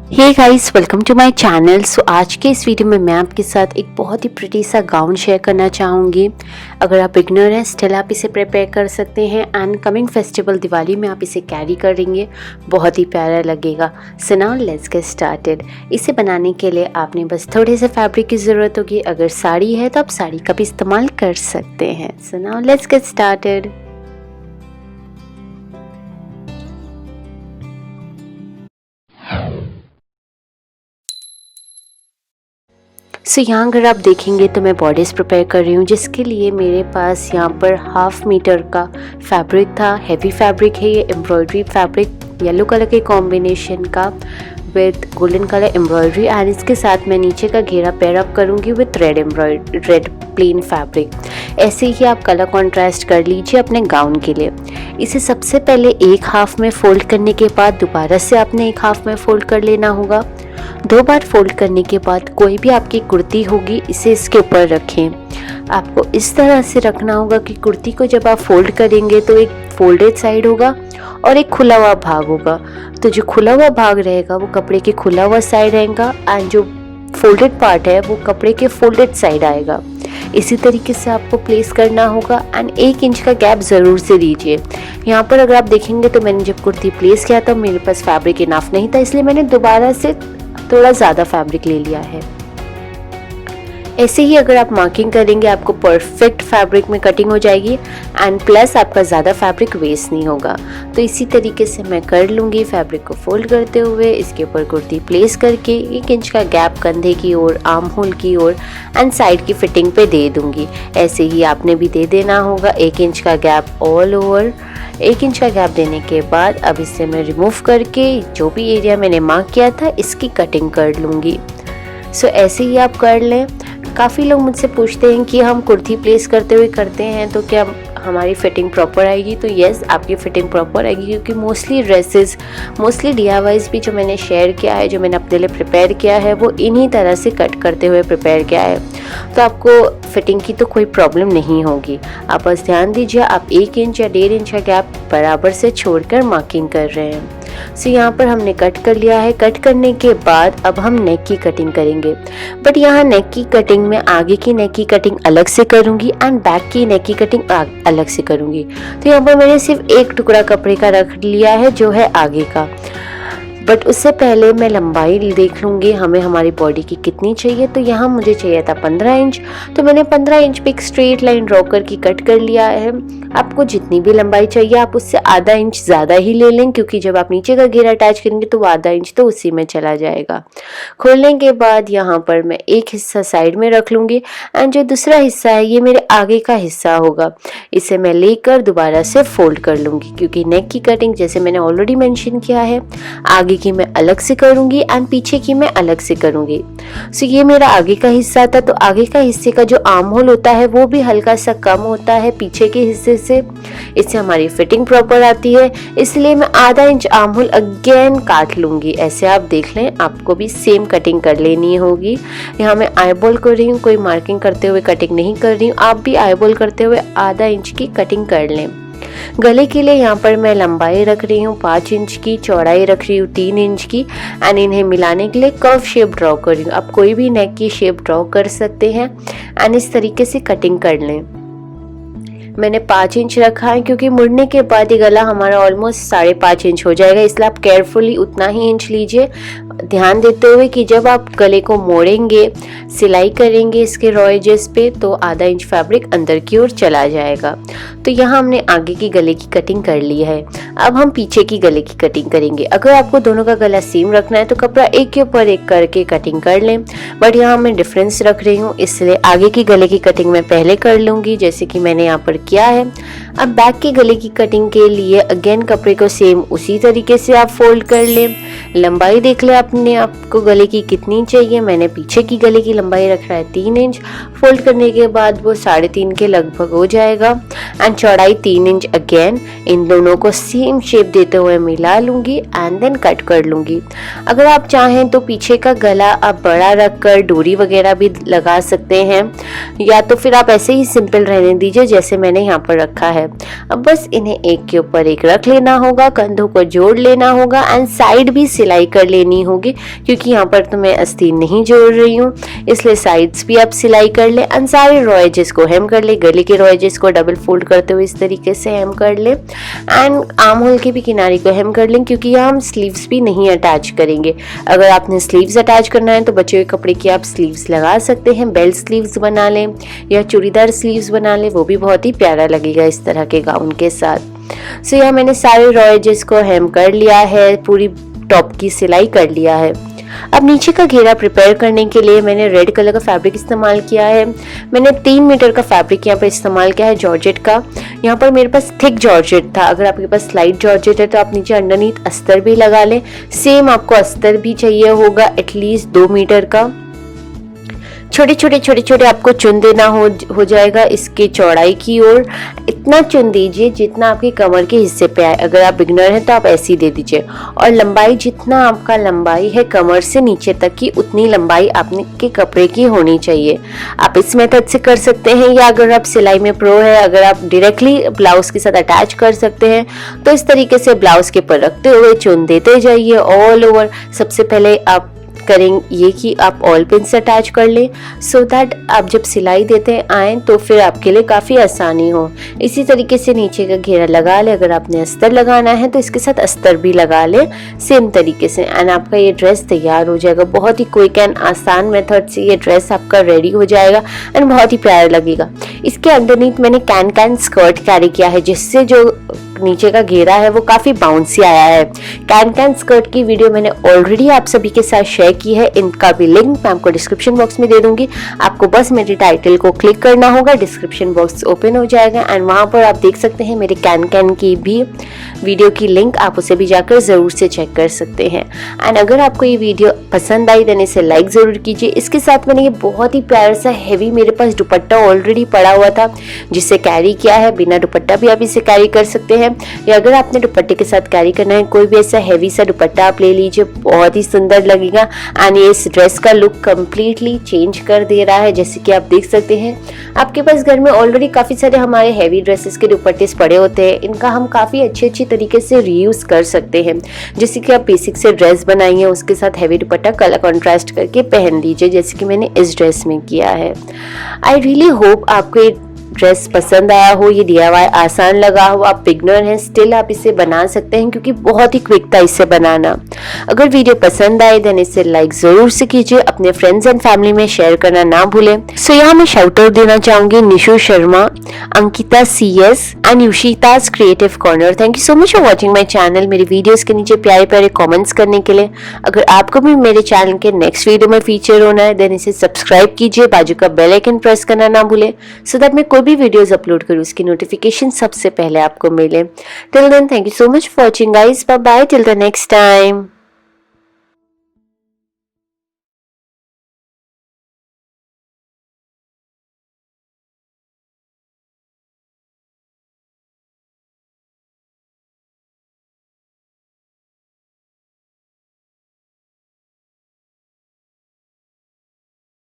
Hey guys, welcome to my channel. So आज के इस वीडियो में मैं आपके साथ एक बहुत ही प्रिटी सा गाउन शेयर करना चाहूँगी। अगर आप बिगनर हैं स्टिल आप इसे प्रिपेयर कर सकते हैं एंड कमिंग फेस्टिवल दिवाली में आप इसे कैरी करेंगे, बहुत ही प्यारा लगेगा। सो नाउ लेट्स गेट स्टार्टेड। इसे बनाने के लिए आपने बस थोड़े से फैब्रिक की ज़रूरत होगी। अगर साड़ी है तो आप साड़ी का भी इस्तेमाल कर सकते हैं। So now let's get started. So यहाँ अगर आप देखेंगे तो मैं बॉडीज़ प्रिपेयर कर रही हूँ, जिसके लिए मेरे पास यहाँ पर 1/2 मीटर का फैब्रिक था। हैवी फैब्रिक है ये, एम्ब्रॉयडरी फैब्रिक येलो कलर के कॉम्बिनेशन का with golden colour embroidery and इसके साथ मैं नीचे का घेरा पेयर अप करूँगी विद रेड प्लेन फैब्रिक। ऐसे ही आप कलर कॉन्ट्रास्ट कर लीजिए अपने गाउन के लिए। इसे सबसे पहले एक हाफ में फोल्ड करने के बाद दोबारा से आपने एक हाफ में फोल्ड कर लेना होगा। 2 बार फोल्ड करने के बाद कोई भी आपकी कुर्ती होगी इसे इसके ऊपर रखें। आपको इस तरह से रखना होगा कि कुर्ती को जब आप फोल्ड करेंगे तो एक फोल्डेड साइड होगा और एक खुला हुआ भाग होगा। तो जो खुला हुआ भाग रहेगा वो कपड़े के खुला हुआ साइड रहेगा एंड जो फोल्डेड पार्ट है वो कपड़े के फोल्डेड साइड आएगा। इसी तरीके से आपको प्लेस करना होगा एंड 1 इंच का गैप ज़रूर से दीजिए। यहाँ पर अगर आप देखेंगे तो मैंने जब कुर्ती प्लेस किया था मेरे पास फैब्रिक इनफ नहीं था, इसलिए मैंने दोबारा से थोड़ा ज़्यादा फैब्रिक ले लिया है। ऐसे ही अगर आप मार्किंग करेंगे आपको परफेक्ट फैब्रिक में कटिंग हो जाएगी एंड प्लस आपका ज़्यादा फैब्रिक वेस्ट नहीं होगा। तो इसी तरीके से मैं कर लूँगी। फैब्रिक को फोल्ड करते हुए इसके ऊपर कुर्ती प्लेस करके 1 इंच का गैप कंधे की ओर, आर्म होल की ओर एंड साइड की फिटिंग पे दे दूँगी। ऐसे ही आपने भी दे देना होगा 1 इंच का गैप ऑल ओवर। 1 इंच का गैप देने के बाद अब इसे मैं रिमूव करके जो भी एरिया मैंने मार्क किया था इसकी कटिंग कर लूँगी। सो ऐसे ही आप कर लें। काफ़ी लोग मुझसे पूछते हैं कि हम कुर्ती प्लेस करते हुए करते हैं तो क्या हमारी फिटिंग प्रॉपर आएगी। तो यस, आपकी फिटिंग प्रॉपर आएगी, क्योंकि मोस्टली ड्रेसेस, मोस्टली DIYs भी जो मैंने शेयर किया है, जो मैंने अपने लिए प्रिपेयर किया है, वो इन्हीं तरह से कट करते हुए प्रिपेयर किया है। तो आपको फिटिंग की तो कोई प्रॉब्लम नहीं होगी। आप बस ध्यान दीजिए, आप 1 इंच या 1.5 इंच का गैप बराबर से छोड़कर मार्किंग कर रहे हैं। सो यहाँ पर हमने कट कर लिया है। कट करने के बाद अब हम नेक की कटिंग करेंगे, बट यहाँ नेक की कटिंग में आगे की नेक की कटिंग अलग से करूँगी एंड बैक की नेक की कटिंग अलग से करूँगी। तो यहाँ पर मैंने सिर्फ एक टुकड़ा कपड़े का रख लिया है जो है आगे का, बट उससे पहले मैं लंबाई देख लूँगी हमें हमारी बॉडी की कितनी चाहिए। तो यहाँ मुझे चाहिए था 15 इंच, तो मैंने 15 इंच पे एक स्ट्रेट लाइन ड्रॉ करके कट कर लिया है। आपको जितनी भी लंबाई चाहिए आप उससे आधा इंच ज़्यादा ही ले लें, क्योंकि जब आप नीचे का घेरा अटैच करेंगे तो वो आधा इंच तो उसी में चला जाएगा। खोलने के बाद यहाँ पर मैं एक हिस्सा साइड में रख लूँगी एंड जो दूसरा हिस्सा है ये मेरे आगे का हिस्सा होगा। इसे मैं लेकर दोबारा से फोल्ड कर लूँगी, क्योंकि नेक की कटिंग जैसे मैंने ऑलरेडी मेंशन किया है आगे की मैं अलग से करूंगी एंड पीछे की मैं अलग से करूंगी। सो ये मेरा आगे का हिस्सा था। तो आगे का हिस्से का जो आर्म होल होता है वो भी हल्का सा कम होता है पीछे के हिस्से से। इससे हमारी फिटिंग प्रॉपर आती है, इसलिए मैं आधा इंच आर्म होल अगेन काट लूंगी। ऐसे आप देख लें, आपको भी सेम कटिंग कर लेनी होगी। यहाँ मैं आईबॉल कर रही हूँ, कोई मार्किंग करते हुए कटिंग नहीं कर रही हूँ। आप भी आईबॉल करते हुए आधा इंच की कटिंग कर लें। गले के लिए यहाँ पर मैं लंबाई रख रही हूँ 5 इंच की, चौड़ाई रख रही हूँ 3 इंच की एंड इन्हें मिलाने के लिए कर्व शेप ड्रॉ कर रही हूँ। आप कोई भी नेक की शेप ड्रॉ कर सकते हैं एंड इस तरीके से कटिंग कर लें। मैंने 5 इंच रखा है क्योंकि मुड़ने के बाद ये गला हमारा ऑलमोस्ट 5.5 इंच हो जाएगा, इसलिए आप केयरफुली उतना ही इंच लीजिए, ध्यान देते हुए कि जब आप गले को मोड़ेंगे, सिलाई करेंगे इसके रॉ एजेस पे, तो आधा इंच फैब्रिक अंदर की ओर चला जाएगा। तो यहाँ हमने आगे की गले की कटिंग कर ली है। अब हम पीछे की गले की कटिंग करेंगे। अगर आपको दोनों का गला सेम रखना है तो कपड़ा एक के ऊपर एक करके कटिंग कर लें, बट यहाँ मैं डिफरेंस रख रही हूँ, इसलिए आगे की गले की कटिंग मैं पहले कर लूँगी जैसे कि मैंने यहाँ पर किया है। अब बैक की गले की कटिंग के लिए अगेन कपड़े को सेम उसी तरीके से आप फोल्ड कर लें। लंबाई देख ले अपने आपको गले की कितनी चाहिए। मैंने पीछे की गले की लंबाई रखा है 3 इंच। फोल्ड करने के बाद वो 3.5 के लगभग हो जाएगा एंड चौड़ाई 3 इंच। अगेन इन दोनों को सेम शेप देते हुए मिला लूँगी एंड देन कट कर लूँगी। अगर आप चाहें तो पीछे का गला आप बड़ा रख कर डोरी वगैरह भी लगा सकते हैं, या तो फिर आप ऐसे ही सिंपल रहने दीजिए जैसे मैंने यहाँ पर रखा है। अब बस इन्हें एक के ऊपर एक रख लेना होगा, कंधों को जोड़ लेना होगा एंड साइड भी सिलाई कर लेनी होगी, क्योंकि यहाँ पर तो मैं आस्तीन नहीं जोड़ रही हूँ, इसलिए साइड्स भी आप सिलाई कर ले। एंड सारे रॉ एजेस को हेम कर ले, गले के रॉ एजेस को डबल फोल्ड करते हुए इस तरीके से हेम कर ले। एंड आर्म होल के भी किनारे को हेम कर लें, क्योंकि यहाँ हम स्लीव्स भी नहीं अटैच करेंगे। अगर आपने स्लीव्स अटैच करना है तो बच्चे हुए कपड़े की आप स्लीव्स लगा सकते हैं, बेल्ट स्लीव्स बना लें या चूड़ीदार स्लीव्स बना लें, वो भी बहुत ही प्यारा लगेगा इस तरह के गाउन के साथ। सो यहाँ मैंने सारे रॉ एजेस को हेम कर लिया है, पूरी टॉप की सिलाई कर लिया है। अब नीचे का घेरा प्रिपेयर करने के लिए मैंने रेड कलर का फैब्रिक इस्तेमाल किया है। मैंने 3 मीटर का फैब्रिक यहाँ पर इस्तेमाल किया है जॉर्जेट का। यहाँ पर मेरे पास थिक जॉर्जेट था, अगर आपके पास लाइट जॉर्जेट है तो आप नीचे अंडरनीथ अस्तर भी लगा लें। सेम आपको अस्तर भी चाहिए होगा एटलीस्ट 2 मीटर का। छोटे छोटे आपको चुन देना हो जाएगा इसके चौड़ाई की ओर। इतना चुन दीजिए जितना आपके कमर के हिस्से पे आए। अगर आप बिगनर हैं तो आप ऐसे ही दे दीजिए। और लंबाई जितना आपका लंबाई है कमर से नीचे तक की, उतनी लंबाई आपके कपड़े की होनी चाहिए। आप इस मेथड से कर सकते हैं, या अगर आप सिलाई में प्रो है, अगर आप डायरेक्टली ब्लाउज के साथ अटैच कर सकते हैं तो इस तरीके से ब्लाउज के पर रखते हुए चुन देते जाइए ऑल ओवर। सबसे पहले आप करेंगे ये कि आप ऑल पिन से अटैच कर लें, सो दैट आप जब सिलाई देते आए तो फिर आपके लिए काफ़ी आसानी हो। इसी तरीके से नीचे का घेरा लगा ले। अगर आपने अस्तर लगाना है तो इसके साथ अस्तर भी लगा ले सेम तरीके से, एंड आपका ये ड्रेस तैयार हो जाएगा। बहुत ही क्विक एंड आसान मेथड से ये ड्रेस आपका रेडी हो जाएगा एंड बहुत ही प्यारा लगेगा। इसके अंडरनीथ मैंने कैन स्कर्ट कैरी किया है, जिससे जो नीचे का घेरा है वो काफी बाउंसी आया है। कैन स्कर्ट की वीडियो मैंने ऑलरेडी आप सभी के साथ शेयर की है, इनका भी लिंक मैं आपको डिस्क्रिप्शन बॉक्स में दे दूंगी। आपको बस मेरे टाइटल को क्लिक करना होगा, डिस्क्रिप्शन बॉक्स ओपन हो जाएगा एंड वहां पर आप देख सकते हैं मेरे कैन की भी वीडियो की लिंक, आप उसे भी जाकर जरूर से चेक कर सकते हैं। एंड अगर आपको ये वीडियो पसंद आई देन इसे लाइक जरूर कीजिए। इसके साथ मैंने ये बहुत ही प्यारा सा हैवी मेरे पास दुपट्टा ऑलरेडी पड़ा हुआ था जिसे कैरी किया है। बिना दुपट्टा भी आप इसे कैरी कर सकते हैं, या अगर आपने दुपट्टे के साथ कैरी करना है कोई भी ऐसा हैवी सा दुपट्टा आप ले लीजिए, बहुत ही सुंदर लगेगा एंड ये इस ड्रेस का लुक कंप्लीटली चेंज कर दे रहा है। जैसे कि आप देख सकते हैं आपके पास घर में ऑलरेडी काफी सारे हमारे हैवी ड्रेसेस के दुपट्टे पड़े होते हैं, इनका हम काफी अच्छी तरीके से रीयूज कर सकते हैं। जैसे कि आप बेसिक से ड्रेस बनाइए, उसके साथ हैवी दुपट्टा कलर कॉन्ट्रास्ट करके पहन लीजिए, जैसे कि मैंने इस ड्रेस में किया है। आई रियली होप आपको ये ड्रेस पसंद आया हो, ये DIY आसान लगा हो। आप बिगनर हैं स्टिल आप इसे बना सकते हैं, क्योंकि बहुत ही क्विक था इसे बनाना। अगर वीडियो पसंद आए देन इसे लाइक जरूर से कीजिए, अपने फ्रेंड्स एंड फैमिली में शेयर करना ना भूलें। सो यहाँ मैं शाउट आउट देना चाहूंगी Nishu Sharma, Ankita CS and Yushita's creative corner. Thank you so much for watching my channel. मेरी वीडियोस के नीचे प्यारे प्यारे कॉमेंट्स करने के लिए। अगर आपको भी मेरे चैनल के नेक्स्ट वीडियो में फीचर होना है देन इसे सब्सक्राइब कीजिए, बाजू का बेल आइकन प्रेस करना ना भूलें, सो दैट मैं कोई भी वीडियोस अपलोड करूँ उसकी नोटिफिकेशन सबसे पहले आपको मिले। Till then thank you so much for watching guys, bye bye, till the next time.